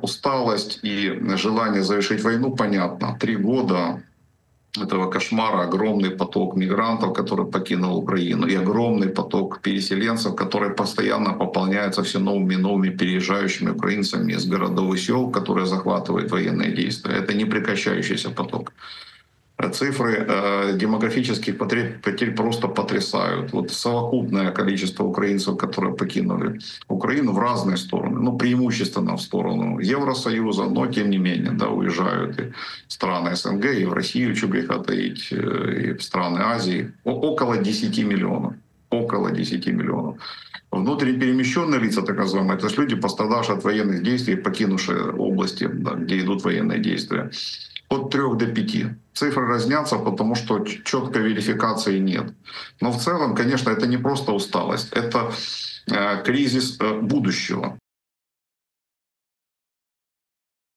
усталость и желание завершить войну понятно. 3 года этого кошмара, огромный поток мигрантов, который покинул Украину, и огромный поток переселенцев, которые постоянно пополняются все новыми и новыми переезжающими украинцами из городов и сел, которые захватывают военные действия. Это непрекращающийся поток. Цифры демографических потерь просто потрясают. Вот совокупное количество украинцев, которые покинули Украину в разные стороны, ну, преимущественно в сторону Евросоюза, но тем не менее, да, уезжают и в страны СНГ, и в Россию, что греха таить, и в страны Азии. Около 10 миллионов. Около 10 миллионов. Внутренне перемещенные лица, так называемые, это же люди, пострадавшие от военных действий, покинувшие области, да, где идут военные действия. От 3 до 5. Цифры разнятся, потому что четкой верификации нет. Но в целом, конечно, это не просто усталость, это кризис будущего.